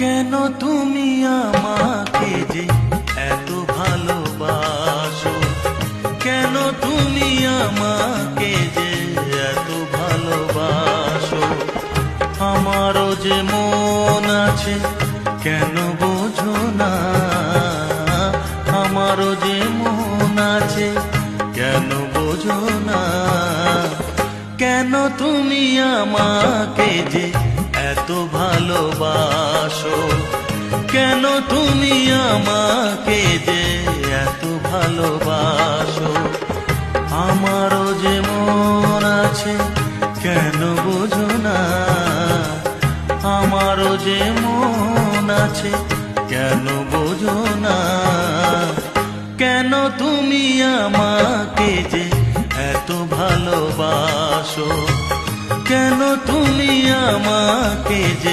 কেন তুমি আমাকে যে এত ভালোবাসো, কেন তুমি আমাকে যে এত ভালোবাসো। আমারও যে মন আছে কেন বোঝো না, আমারও যে মন আছে কেন বোঝো না। কেন তুমি আমাকে যে এত ভালোবাসো, কেন তুমি আমাকে যে এত ভালোবাসো। আমারও যে মন আছে কেন বোঝো না, আমারও যে মন আছে কেন বোঝো না। কেন তুমি আমাকে যে এত ভালোবাসো, কেন তুমি আমাকে যে